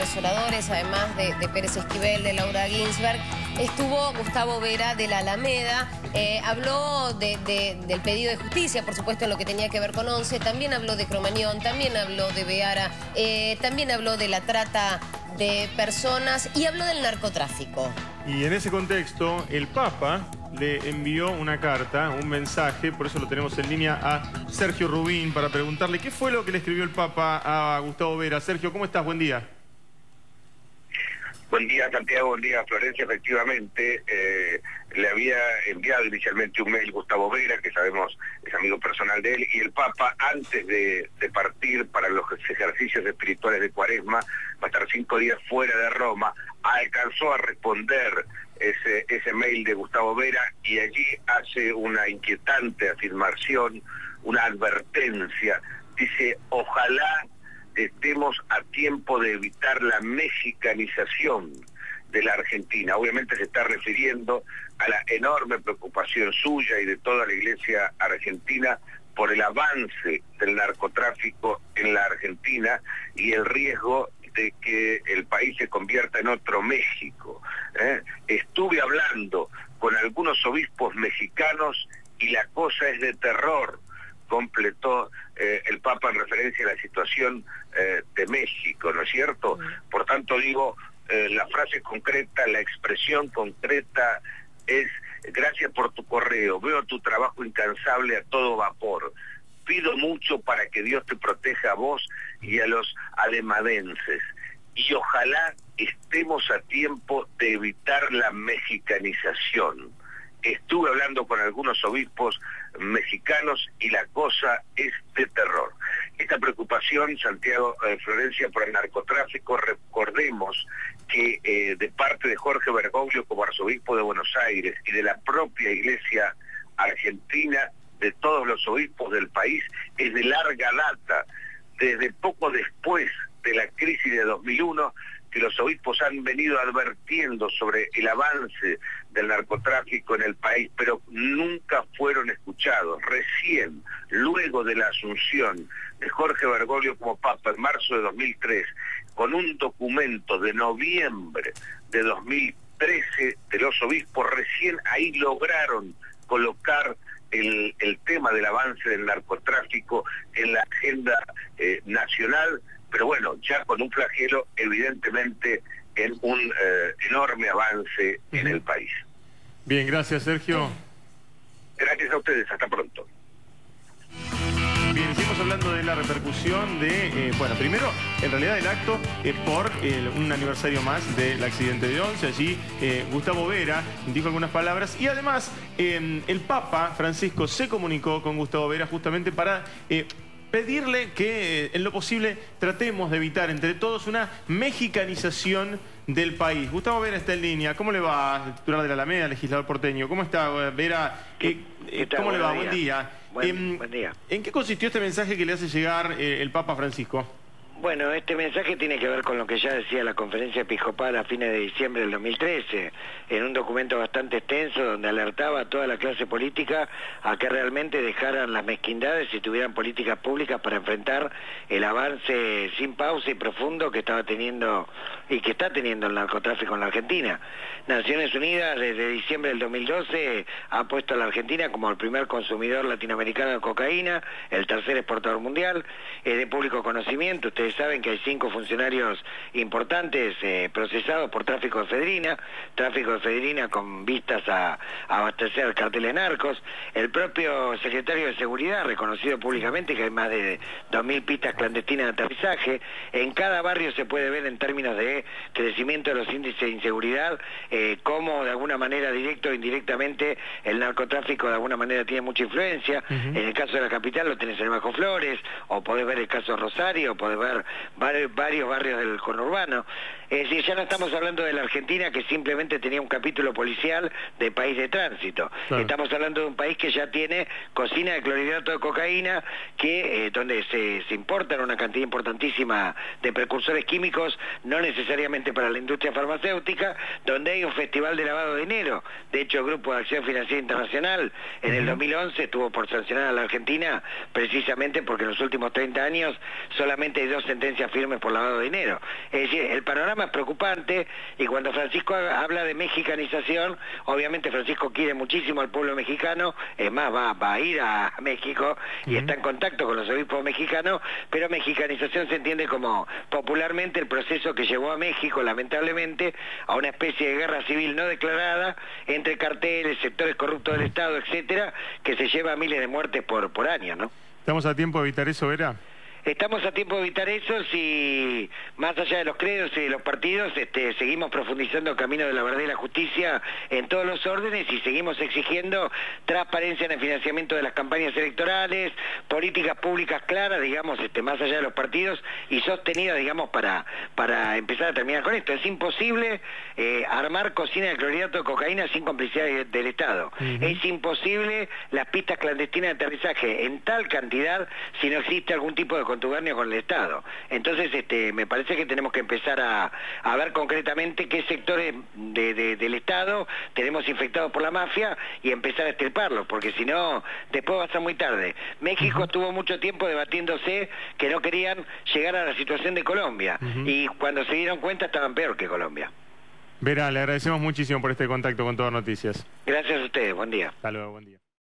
los oradores, además de Pérez Esquivel, de Laura Ginsberg, estuvo Gustavo Vera de la Alameda. Habló del pedido de justicia, por supuesto, en lo que tenía que ver con ONCE. También habló de Cromañón, también habló de Beara, también habló de la trata de personas y habló del narcotráfico. Y en ese contexto, el Papa le envió una carta, un mensaje, por eso lo tenemos en línea a Sergio Rubín para preguntarle qué fue lo que le escribió el Papa a Gustavo Vera. Sergio, ¿cómo estás? Buen día. Buen día, Santiago, buen día, Florencia. Efectivamente, le había enviado inicialmente un mail Gustavo Vera, que sabemos es amigo personal de él, y el Papa, antes de partir para los ejercicios espirituales de Cuaresma, va a estar 5 días fuera de Roma, alcanzó a responder ese mail de Gustavo Vera y allí hace una inquietante afirmación, una advertencia. Dice, ojalá estemos a tiempo de evitar la mexicanización de la Argentina. Obviamente se está refiriendo a la enorme preocupación suya y de toda la Iglesia argentina por el avance del narcotráfico en la Argentina y el riesgo de que el país se convierta en otro México. Estuve hablando con algunos obispos mexicanos y la cosa es de terror, completó el Papa en referencia a la situación de México, ¿no es cierto? Por tanto digo, la frase concreta, la expresión concreta es: gracias por tu correo, veo tu trabajo incansable a todo vapor, pido mucho para que Dios te proteja a vos y a los alemadenses, y ojalá estemos a tiempo de evitar la mexicanización. Estuve hablando con algunos obispos mexicanos y la cosa es de terror. Esta preocupación, Santiago, Florencia, por el narcotráfico, recordemos que de parte de Jorge Bergoglio como arzobispo de Buenos Aires y de la propia Iglesia argentina, de todos los obispos del país, es de larga data, desde poco después de la crisis de 2001, que los obispos han venido advirtiendo sobre el avance del narcotráfico en el país, pero nunca fueron escuchados. Recién, luego de la asunción de Jorge Bergoglio como Papa en marzo de 2003, con un documento de noviembre de 2013 de los obispos, recién ahí lograron colocar el tema del avance del narcotráfico en la agenda nacional, pero bueno, ya con un flagelo evidentemente en un enorme avance en el país. Bien, gracias, Sergio. Gracias a ustedes, hasta pronto. Bien, seguimos hablando de la repercusión de, bueno, primero, en realidad el acto por un aniversario más del accidente de ONCE. Allí Gustavo Vera dijo algunas palabras y además el Papa Francisco se comunicó con Gustavo Vera justamente para pedirle que en lo posible tratemos de evitar entre todos una mexicanización del país. Gustavo Vera está en línea. ¿Cómo le va, titular de la Alameda, legislador porteño? ¿Cómo está, Vera? ¿Cómo le va? Buen día. Buen día. ¿En qué consistió este mensaje que le hace llegar el Papa Francisco? Bueno, este mensaje tiene que ver con lo que ya decía la conferencia episcopal a fines de diciembre del 2013, en un documento bastante extenso donde alertaba a toda la clase política a que realmente dejaran las mezquindades y tuvieran políticas públicas para enfrentar el avance sin pausa y profundo que estaba teniendo y que está teniendo el narcotráfico en la Argentina. Naciones Unidas desde diciembre del 2012 ha puesto a la Argentina como el primer consumidor latinoamericano de cocaína, el tercer exportador mundial, es de público conocimiento. Ustedes saben que hay 5 funcionarios importantes procesados por tráfico de efedrina con vistas a abastecer carteles narcos. El propio secretario de Seguridad, reconocido públicamente que hay más de 2.000 pistas clandestinas de aterrizaje. En cada barrio se puede ver en términos de crecimiento de los índices de inseguridad, cómo de alguna manera directa o indirectamente el narcotráfico de alguna manera tiene mucha influencia. En el caso de la capital lo tenés en Bajo Flores, o podés ver el caso de Rosario, o podés ver varios barrios del conurbano. Es decir, ya no estamos hablando de la Argentina que simplemente tenía un capítulo policial de país de tránsito. Claro. Estamos hablando de un país que ya tiene cocina de clorhidrato de cocaína, que donde se importan una cantidad importantísima de precursores químicos, no necesariamente para la industria farmacéutica, donde hay un festival de lavado de dinero. De hecho, el Grupo de Acción Financiera Internacional en el 2011 estuvo por sancionar a la Argentina precisamente porque en los últimos 30 años solamente hay 2 sentencias firmes por lavado de dinero. Es decir, el panorama es preocupante, y cuando Francisco habla de mexicanización, obviamente Francisco quiere muchísimo al pueblo mexicano, es más, va a ir a México y está en contacto con los obispos mexicanos, pero mexicanización se entiende como popularmente el proceso que llevó a México, lamentablemente, a una especie de guerra civil no declarada entre carteles, sectores corruptos del Estado, etcétera, que se lleva a miles de muertes por año, ¿no? ¿Estamos a tiempo de evitar eso, Vera? Estamos a tiempo de evitar eso si, más allá de los credos y de los partidos, seguimos profundizando el camino de la verdad y la justicia en todos los órdenes, y seguimos exigiendo transparencia en el financiamiento de las campañas electorales, políticas públicas claras, digamos, más allá de los partidos, y sostenidas, digamos, para empezar a terminar con esto. Es imposible armar cocina de clorhidrato de cocaína sin complicidad del Estado. Es imposible las pistas clandestinas de aterrizaje en tal cantidad si no existe algún tipo de contubernio con el Estado. Entonces, me parece que tenemos que empezar a ver concretamente qué sectores del Estado tenemos infectados por la mafia y empezar a extirparlos, porque si no, después va a ser muy tarde. México estuvo mucho tiempo debatiéndose que no querían llegar a la situación de Colombia, y cuando se dieron cuenta estaban peor que Colombia. Vera, le agradecemos muchísimo por este contacto con Todo Noticias. Gracias a ustedes, buen día. Hasta luego, buen día.